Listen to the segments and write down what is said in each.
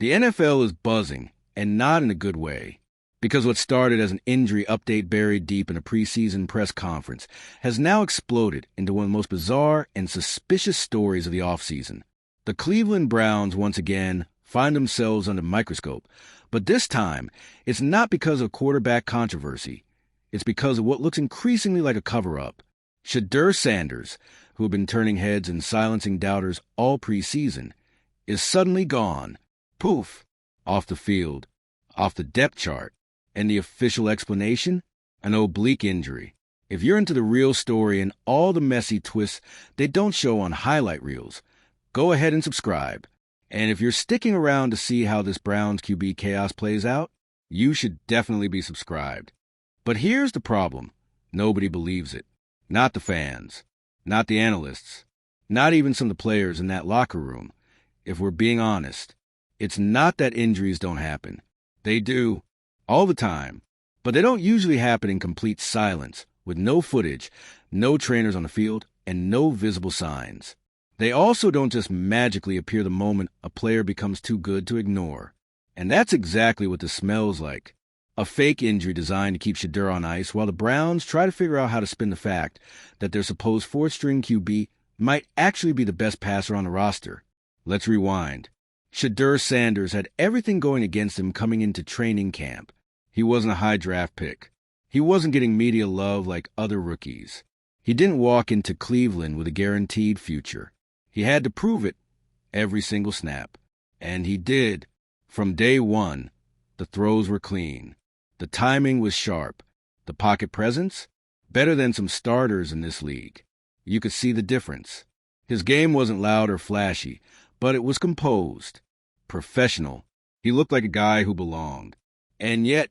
The NFL is buzzing, and not in a good way, because what started as an injury update buried deep in a preseason press conference has now exploded into one of the most bizarre and suspicious stories of the offseason. The Cleveland Browns once again find themselves under microscope, but this time it's not because of quarterback controversy. It's because of what looks increasingly like a cover-up. Shedeur Sanders, who had been turning heads and silencing doubters all preseason, is suddenly gone. Poof! Off the field, off the depth chart. And the official explanation? An oblique injury. If you're into the real story and all the messy twists they don't show on highlight reels, go ahead and subscribe. And if you're sticking around to see how this Browns QB chaos plays out, you should definitely be subscribed. But here's the problem. Nobody believes it. Not the fans. Not the analysts. Not even some of the players in that locker room. If we're being honest, it's not that injuries don't happen. They do. All the time. But they don't usually happen in complete silence, with no footage, no trainers on the field, and no visible signs. They also don't just magically appear the moment a player becomes too good to ignore. And that's exactly what this smells like. A fake injury designed to keep Shedeur on ice while the Browns try to figure out how to spin the fact that their supposed fourth-string QB might actually be the best passer on the roster. Let's rewind. Shedeur Sanders had everything going against him coming into training camp. He wasn't a high draft pick. He wasn't getting media love like other rookies. He didn't walk into Cleveland with a guaranteed future. He had to prove it every single snap. And he did. From day one, the throws were clean. The timing was sharp. The pocket presence? Better than some starters in this league. You could see the difference. His game wasn't loud or flashy, but it was composed. Professional. He looked like a guy who belonged. And yet,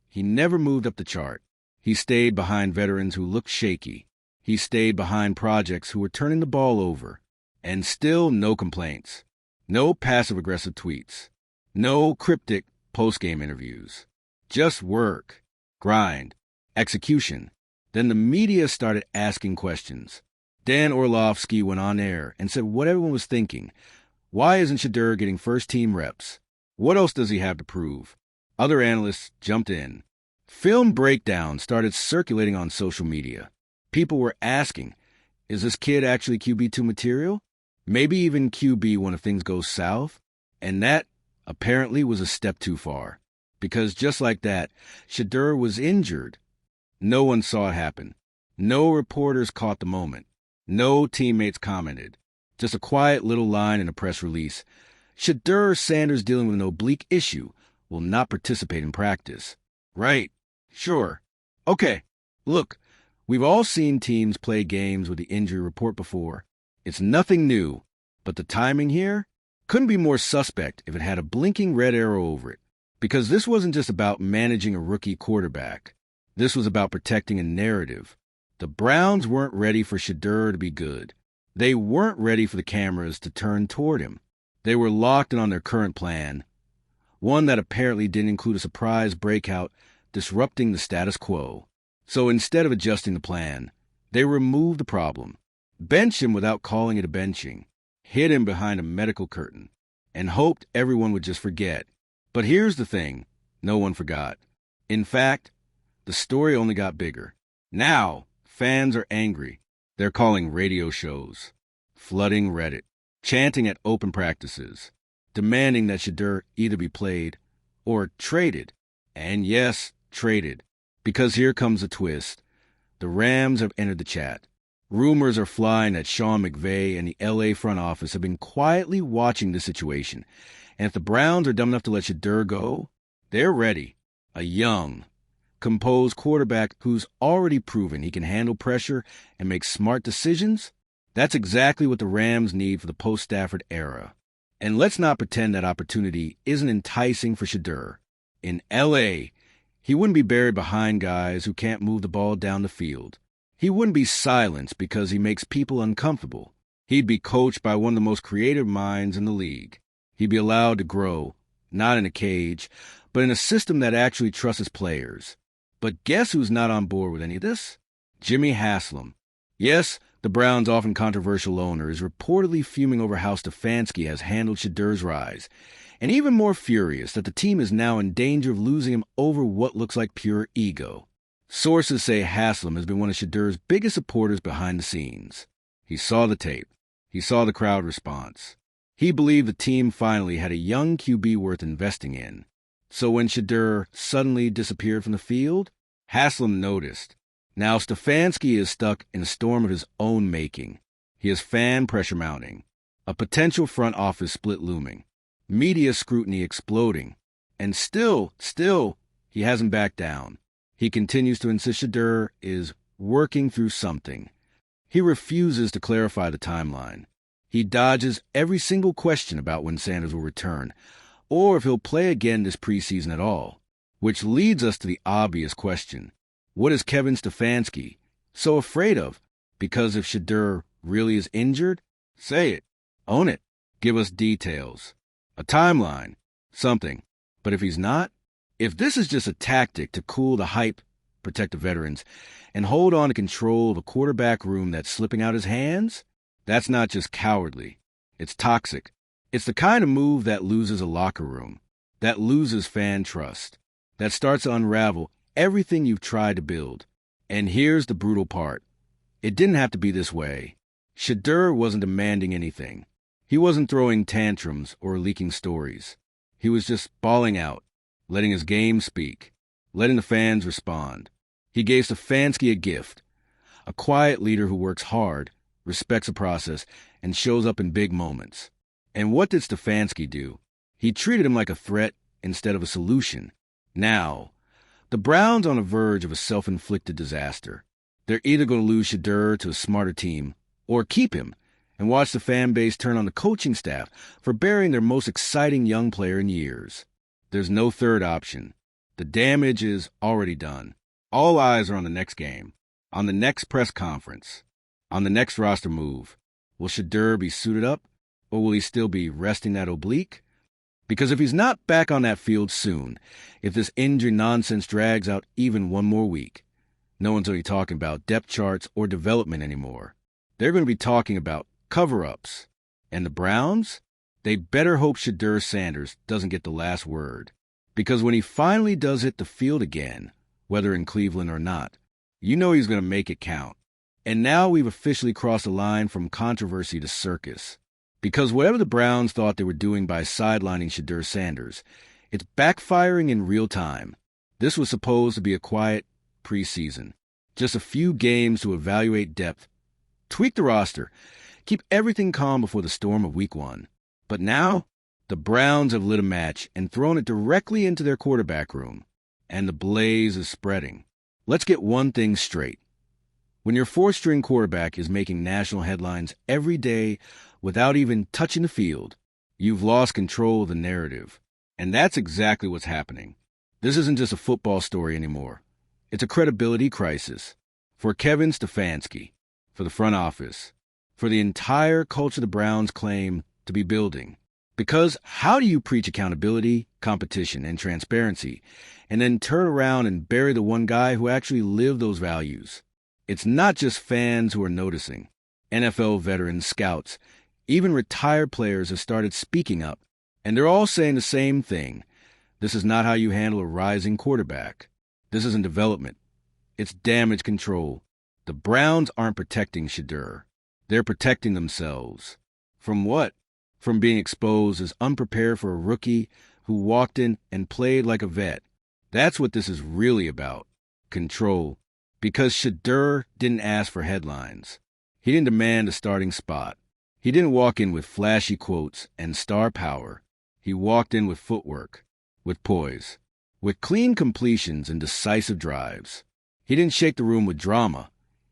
he never moved up the chart. He stayed behind veterans who looked shaky. He stayed behind projects who were turning the ball over. And still no complaints. No passive-aggressive tweets. No cryptic post-game interviews. Just work, grind, execution. Then the media started asking questions. Dan Orlovsky went on air and said what everyone was thinking. Why isn't Shedeur getting first-team reps? What else does he have to prove? Other analysts jumped in. Film breakdowns started circulating on social media. People were asking, is this kid actually QB2 material? Maybe even QB1 if things go south? And that, apparently, was a step too far. Because just like that, Shedeur was injured. No one saw it happen. No reporters caught the moment. No teammates commented. Just a quiet little line in a press release. Shedeur Sanders dealing with an oblique issue will not participate in practice. Right. Sure. Okay. Look, we've all seen teams play games with the injury report before. It's nothing new. But the timing here couldn't be more suspect if it had a blinking red arrow over it. Because this wasn't just about managing a rookie quarterback. This was about protecting a narrative. The Browns weren't ready for Shedeur to be good. They weren't ready for the cameras to turn toward him. They were locked in on their current plan, one that apparently didn't include a surprise breakout disrupting the status quo. So instead of adjusting the plan, they removed the problem, benched him without calling it a benching, hid him behind a medical curtain, and hoped everyone would just forget. But here's the thing, no one forgot. In fact, the story only got bigger. Now, fans are angry. They're calling radio shows, flooding Reddit, chanting at open practices, demanding that Shedeur either be played or traded. And yes, traded. Because here comes a twist. The Rams have entered the chat. Rumors are flying that Sean McVay and the LA front office have been quietly watching the situation. And if the Browns are dumb enough to let Shedeur go, they're ready. A young, composed quarterback who's already proven he can handle pressure and make smart decisions. That's exactly what the Rams need for the post-Stafford era. And let's not pretend that opportunity isn't enticing for Shedeur. In LA, he wouldn't be buried behind guys who can't move the ball down the field. He wouldn't be silenced because he makes people uncomfortable. He'd be coached by one of the most creative minds in the league. He'd be allowed to grow, not in a cage, but in a system that actually trusts his players. But guess who's not on board with any of this? Jimmy Haslam. Yes, the Browns' often controversial owner is reportedly fuming over how Stefanski has handled Shedeur's rise. and even more furious that the team is now in danger of losing him over what looks like pure ego. Sources say Haslam has been one of Shedeur's biggest supporters behind the scenes. He saw the tape. He saw the crowd response. He believed the team finally had a young QB worth investing in. So when Shedeur suddenly disappeared from the field, Haslam noticed. Now Stefanski is stuck in a storm of his own making. He has fan pressure mounting, a potential front office split looming, media scrutiny exploding, and still, he hasn't backed down. He continues to insist Shedeur is working through something. He refuses to clarify the timeline. He dodges every single question about when Sanders will return, or if he'll play again this preseason at all. Which leads us to the obvious question. What is Kevin Stefanski so afraid of? Because if Shedeur really is injured, say it, own it, give us details, a timeline, something. But if he's not, if this is just a tactic to cool the hype, protect the veterans, and hold on to control of a quarterback room that's slipping out his hands, that's not just cowardly. It's toxic. It's the kind of move that loses a locker room, that loses fan trust, that starts to unravel everything you've tried to build. And here's the brutal part. It didn't have to be this way. Shedeur wasn't demanding anything. He wasn't throwing tantrums or leaking stories. He was just bawling out, letting his game speak, letting the fans respond. He gave Stefanski a gift, a quiet leader who works hard, respects the process, and shows up in big moments. And what did Stefanski do? He treated him like a threat instead of a solution. Now, the Browns on the verge of a self-inflicted disaster. They're either going to lose Shedeur to a smarter team or keep him and watch the fan base turn on the coaching staff for burying their most exciting young player in years. There's no third option. The damage is already done. All eyes are on the next game, on the next press conference, on the next roster move. Will Shedeur be suited up, or will he still be resting that oblique? Because if he's not back on that field soon, if this injury nonsense drags out even one more week, no one's going to be talking about depth charts or development anymore. They're going to be talking about cover-ups. And the Browns? They better hope Shedeur Sanders doesn't get the last word. Because when he finally does hit the field again, whether in Cleveland or not, you know he's going to make it count. And now we've officially crossed the line from controversy to circus. Because whatever the Browns thought they were doing by sidelining Shedeur Sanders, it's backfiring in real time. This was supposed to be a quiet preseason. Just a few games to evaluate depth, tweak the roster, keep everything calm before the storm of week 1. But now, the Browns have lit a match and thrown it directly into their quarterback room. And the blaze is spreading. Let's get one thing straight. When your fourth-string quarterback is making national headlines every day without even touching the field, you've lost control of the narrative. And that's exactly what's happening. This isn't just a football story anymore. It's a credibility crisis. For Kevin Stefanski, for the front office, for the entire culture the Browns claim to be building. Because how do you preach accountability, competition, and transparency, and then turn around and bury the one guy who actually lived those values? It's not just fans who are noticing. NFL veterans, scouts, even retired players have started speaking up, and they're all saying the same thing. This is not how you handle a rising quarterback. This isn't development. It's damage control. The Browns aren't protecting Shedeur. They're protecting themselves. From what? From being exposed as unprepared for a rookie who walked in and played like a vet. That's what this is really about. Control. Because Shedeur didn't ask for headlines. He didn't demand a starting spot. He didn't walk in with flashy quotes and star power. He walked in with footwork, with poise, with clean completions and decisive drives. He didn't shake the room with drama.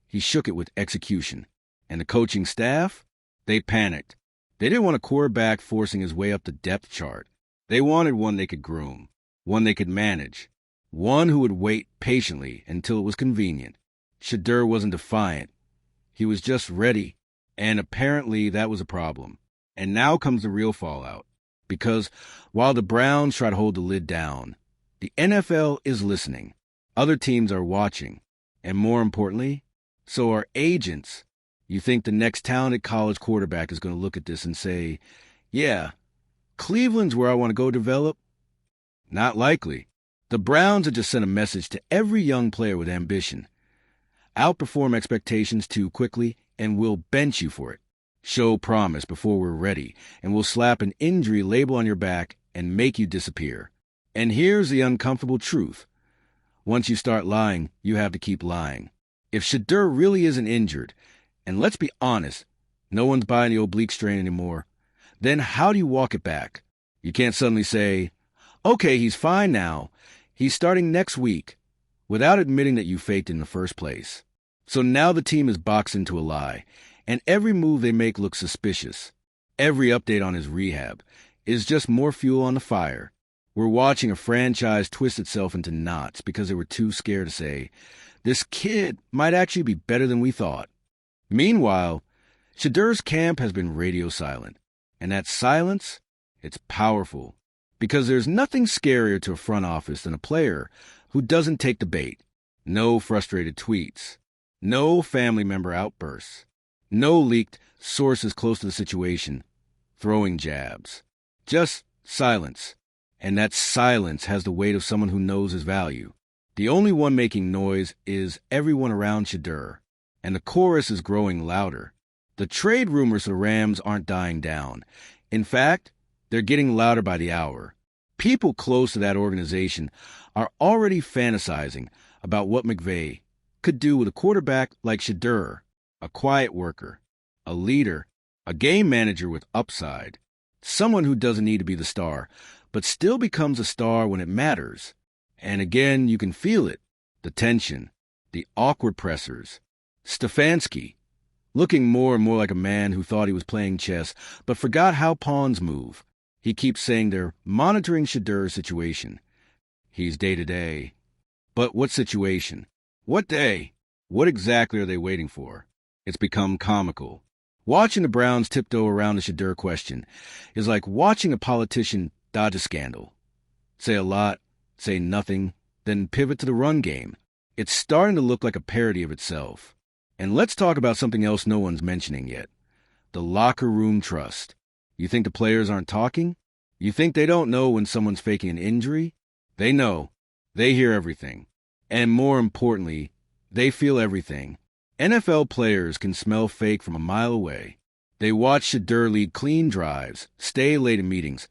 He shook it with execution. And the coaching staff? They panicked. They didn't want a quarterback forcing his way up the depth chart. They wanted one they could groom, one they could manage, one who would wait patiently until it was convenient. Shedeur wasn't defiant. He was just ready, and apparently that was a problem. And now comes the real fallout. Because while the Browns try to hold the lid down, the NFL is listening. Other teams are watching. And more importantly, so are agents. You think the next talented college quarterback is going to look at this and say, yeah, Cleveland's where I want to go develop? Not likely. The Browns have just sent a message to every young player with ambition. Outperform expectations too quickly, and we'll bench you for it. Show promise before we're ready, and we'll slap an injury label on your back and make you disappear. And here's the uncomfortable truth. Once you start lying, you have to keep lying. If Shedeur really isn't injured, and let's be honest, no one's buying the oblique strain anymore, then how do you walk it back? You can't suddenly say, okay, he's fine now. He's starting next week, without admitting that you faked it in the first place. So now the team is boxed into a lie, and every move they make looks suspicious. Every update on his rehab is just more fuel on the fire. We're watching a franchise twist itself into knots because they were too scared to say, this kid might actually be better than we thought. Meanwhile, Shedeur's camp has been radio silent, and that silence, it's powerful, because there's nothing scarier to a front office than a player who doesn't take the bait. No frustrated tweets, no family member outbursts, no leaked sources close to the situation throwing jabs. Just silence. And that silence has the weight of someone who knows his value. The only one making noise is everyone around Shedeur, and the chorus is growing louder. The trade rumors for the Rams aren't dying down. In fact, they're getting louder by the hour. People close to that organization are already fantasizing about what McVay could do with a quarterback like Shedeur, a quiet worker, a leader, a game manager with upside, someone who doesn't need to be the star, but still becomes a star when it matters. And again, you can feel it, the tension, the awkward pressers. Stefanski, looking more and more like a man who thought he was playing chess, but forgot how pawns move. He keeps saying they're monitoring Shedeur's situation. He's day-to-day. But what situation? What day? What exactly are they waiting for? It's become comical. Watching the Browns tiptoe around the Shedeur question is like watching a politician dodge a scandal. Say a lot, say nothing, then pivot to the run game. It's starting to look like a parody of itself. And let's talk about something else no one's mentioning yet. The locker room trust. You think the players aren't talking? You think they don't know when someone's faking an injury? They know. They hear everything. And more importantly, they feel everything. NFL players can smell fake from a mile away. They watch Shedeur lead clean drives, stay late in meetings,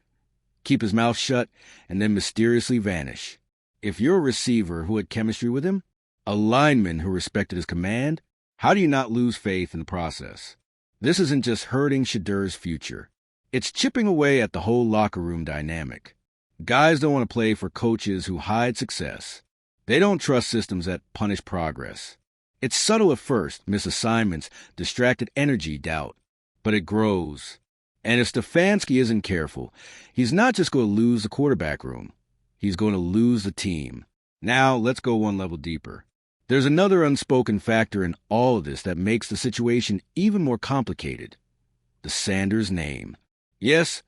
keep his mouth shut, and then mysteriously vanish. If you're a receiver who had chemistry with him, a lineman who respected his command, how do you not lose faith in the process? This isn't just hurting Shedeur's future. It's chipping away at the whole locker room dynamic. Guys don't want to play for coaches who hide success. They don't trust systems that punish progress. It's subtle at first, misassignments, distracted energy, doubt. But it grows. And if Stefanski isn't careful, he's not just going to lose the quarterback room. He's going to lose the team. Now, let's go one level deeper. There's another unspoken factor in all of this that makes the situation even more complicated. The Sanders name. Yes,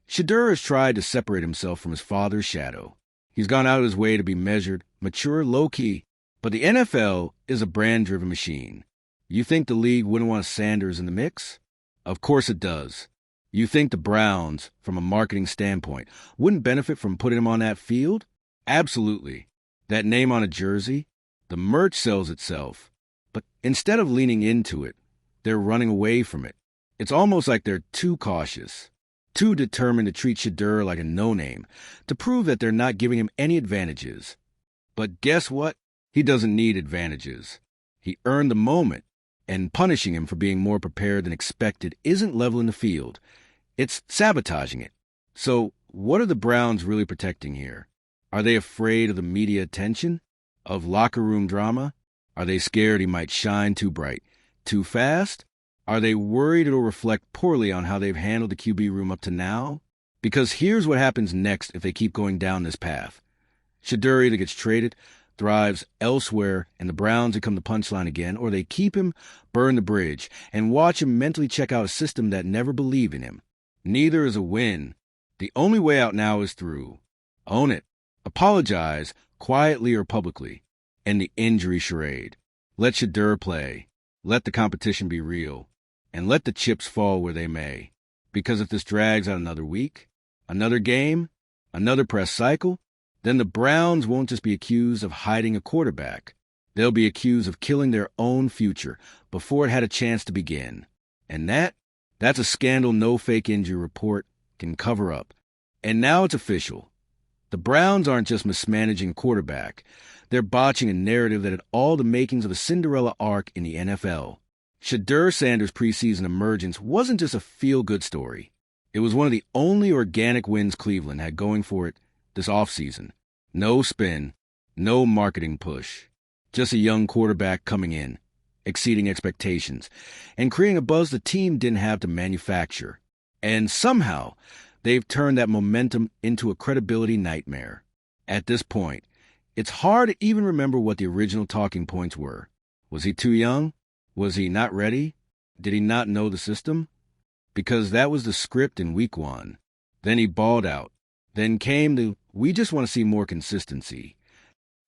Shedeur has tried to separate himself from his father's shadow. He's gone out of his way to be measured, mature, low-key. But the NFL is a brand-driven machine. You think the league wouldn't want Sanders in the mix? Of course it does. You think the Browns, from a marketing standpoint, wouldn't benefit from putting him on that field? Absolutely. That name on a jersey, the merch sells itself. But instead of leaning into it, they're running away from it. It's almost like they're too cautious, too determined to treat Shedeur like a no-name, to prove that they're not giving him any advantages. But guess what? He doesn't need advantages. He earned the moment, and punishing him for being more prepared than expected isn't leveling the field. It's sabotaging it. So what are the Browns really protecting here? Are they afraid of the media attention? Of locker room drama? Are they scared he might shine too bright, too fast? Are they worried it'll reflect poorly on how they've handled the QB room up to now? Because here's what happens next if they keep going down this path. Shedeur either gets traded, thrives elsewhere, and the Browns become the punchline again, or they keep him, burn the bridge, and watch him mentally check out a system that never believed in him. Neither is a win. The only way out now is through. Own it. Apologize, quietly or publicly. End the injury charade. Let Shedeur play. Let the competition be real. And let the chips fall where they may. Because if this drags out another week, Another game? Another press cycle? Then the Browns won't just be accused of hiding a quarterback. They'll be accused of killing their own future before it had a chance to begin. And that's a scandal no fake injury report can cover up. And now it's official. The Browns aren't just mismanaging a quarterback. They're botching a narrative that had all the makings of a Cinderella arc in the NFL. Shedeur Sanders' preseason emergence wasn't just a feel-good story. It was one of the only organic wins Cleveland had going for it this offseason. No spin, no marketing push. Just a young quarterback coming in, exceeding expectations, and creating a buzz the team didn't have to manufacture. And somehow, they've turned that momentum into a credibility nightmare. At this point, it's hard to even remember what the original talking points were. Was he too young? Was he not ready? Did he not know the system? Because that was the script in week 1. Then he balled out. Then came the, we just want to see more consistency.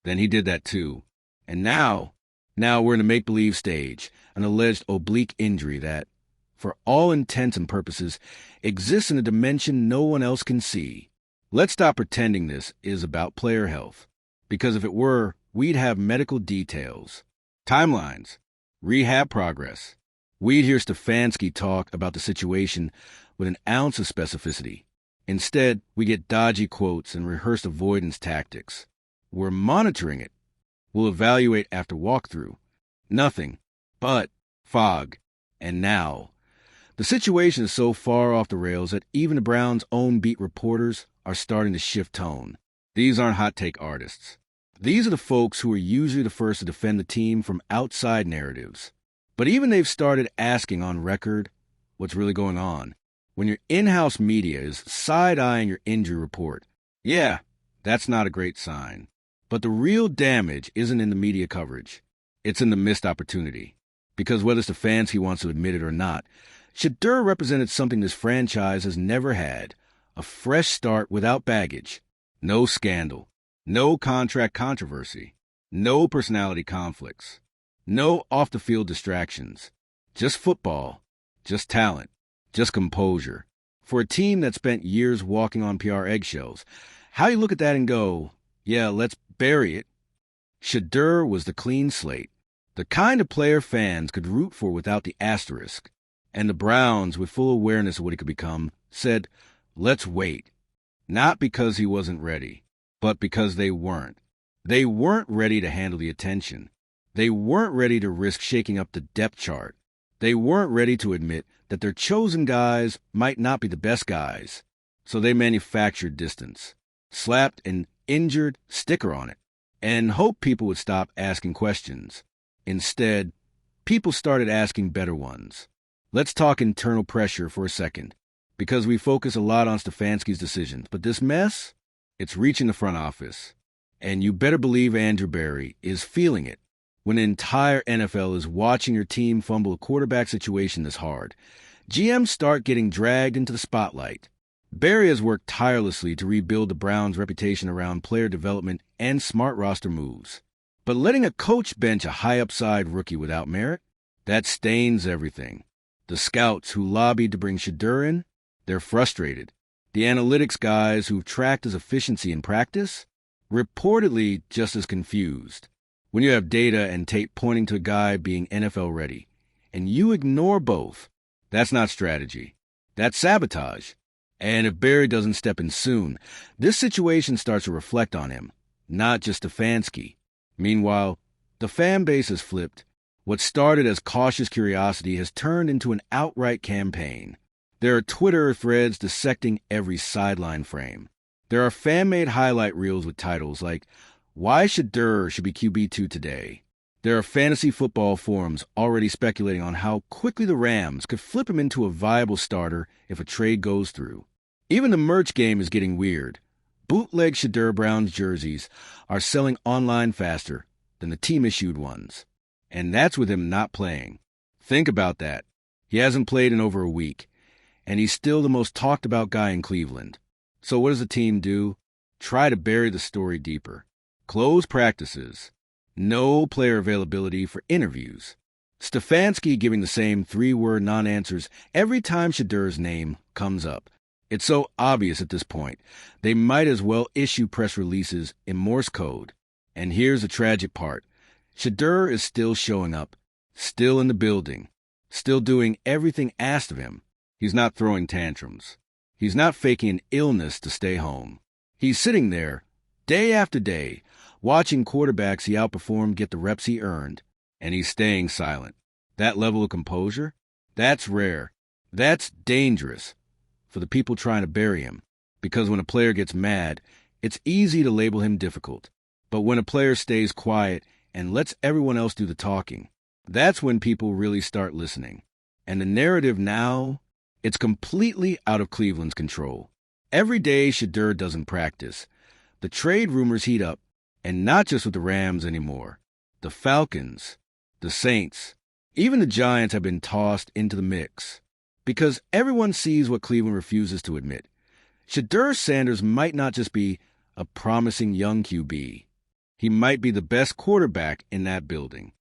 Then he did that too. And now we're in a make-believe stage, an alleged oblique injury that, for all intents and purposes, exists in a dimension no one else can see. Let's stop pretending this is about player health, because if it were, we'd have medical details, timelines, rehab progress. We'd hear Stefanski talk about the situation with an ounce of specificity. Instead, we get dodgy quotes and rehearsed avoidance tactics. We're monitoring it. We'll evaluate after walkthrough. Nothing but fog. And now, the situation is so far off the rails that even the Browns' own beat reporters are starting to shift tone. These aren't hot take artists. These are the folks who are usually the first to defend the team from outside narratives. But even they've started asking on record what's really going on. When your in-house media is side-eyeing your injury report, yeah, that's not a great sign. But the real damage isn't in the media coverage. It's in the missed opportunity. Because whether Stefanski wants to admit it or not, Shedeur represented something this franchise has never had. A fresh start without baggage. No scandal. No contract controversy. No personality conflicts. No off-the-field distractions. Just football. Just talent. Just composure. For a team that spent years walking on PR eggshells, how do you look at that and go, yeah, let's bury it? Shedeur was the clean slate. The kind of player fans could root for without the asterisk. And the Browns, with full awareness of what he could become, said, let's wait. Not because he wasn't ready, but because they weren't. They weren't ready to handle the attention. They weren't ready to risk shaking up the depth chart. They weren't ready to admit that their chosen guys might not be the best guys. So they manufactured distance, slapped an injured sticker on it, and hoped people would stop asking questions. Instead, people started asking better ones. Let's talk internal pressure for a second, because we focus a lot on Stefanski's decisions, but this mess, it's reaching the front office. And you better believe Andrew Berry is feeling it. When the entire NFL is watching your team fumble a quarterback situation this hard, GMs start getting dragged into the spotlight. Berry has worked tirelessly to rebuild the Browns' reputation around player development and smart roster moves. But letting a coach bench a high-upside rookie without merit, that stains everything. The scouts who lobbied to bring Shedeur in, they're frustrated. The analytics guys who've tracked his efficiency in practice, reportedly just as confused. When you have data and tape pointing to a guy being NFL ready, and you ignore both, that's not strategy. That's sabotage. And if Berry doesn't step in soon, this situation starts to reflect on him, not just Stefanski. Meanwhile, the fan base has flipped. What started as cautious curiosity has turned into an outright campaign. There are Twitter threads dissecting every sideline frame. There are fan-made highlight reels with titles like, Why Shedeur should be QB2 today. There are fantasy football forums already speculating on how quickly the Rams could flip him into a viable starter if a trade goes through. Even the merch game is getting weird. Bootleg Shedeur Browns jerseys are selling online faster than the team-issued ones. And that's with him not playing. Think about that. He hasn't played in over a week, and he's still the most talked-about guy in Cleveland. So what does the team do? Try to bury the story deeper. Close practices. No player availability for interviews. Stefanski giving the same three-word non-answers every time Shedeur's name comes up. It's so obvious at this point, they might as well issue press releases in Morse code. And here's the tragic part. Shedeur is still showing up, still in the building, still doing everything asked of him. He's not throwing tantrums. He's not faking an illness to stay home. He's sitting there, day after day, watching quarterbacks he outperformed get the reps he earned, and he's staying silent. That level of composure? That's rare. That's dangerous for the people trying to bury him, because when a player gets mad, it's easy to label him difficult. But when a player stays quiet and lets everyone else do the talking, that's when people really start listening. And the narrative now, it's completely out of Cleveland's control. Every day Shedeur doesn't practice, the trade rumors heat up, and not just with the Rams anymore. The Falcons, the Saints, even the Giants have been tossed into the mix. Because everyone sees what Cleveland refuses to admit. Shedeur Sanders might not just be a promising young QB. He might be the best quarterback in that building.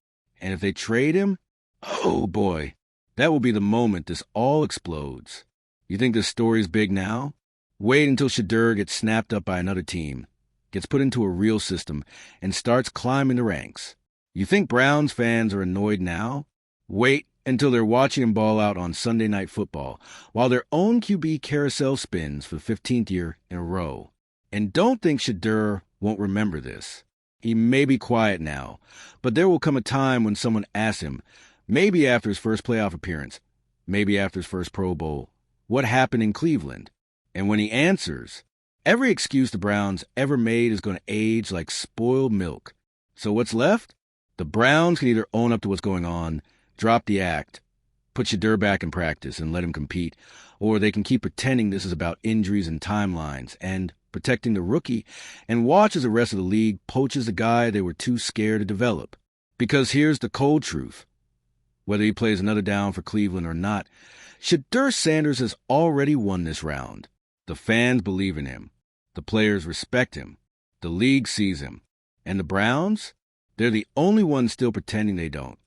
And if they trade him, oh boy, that will be the moment this all explodes. You think this story's big now? Wait until Shedeur gets snapped up by another team, gets put into a real system, and starts climbing the ranks. You think Browns fans are annoyed now? Wait until they're watching him ball out on Sunday Night Football while their own QB carousel spins for the 15th year in a row. And don't think Shedeur won't remember this. He may be quiet now, but there will come a time when someone asks him, maybe after his first playoff appearance, maybe after his first Pro Bowl, what happened in Cleveland? And when he answers, every excuse the Browns ever made is going to age like spoiled milk. So what's left? The Browns can either own up to what's going on, drop the act, put Shedeur back in practice and let him compete, or they can keep pretending this is about injuries and timelines and protecting the rookie and watch as the rest of the league poaches the guy they were too scared to develop. Because here's the cold truth. Whether he plays another down for Cleveland or not, Shedeur Sanders has already won this round. The fans believe in him. The players respect him. The league sees him. And the Browns? They're the only ones still pretending they don't.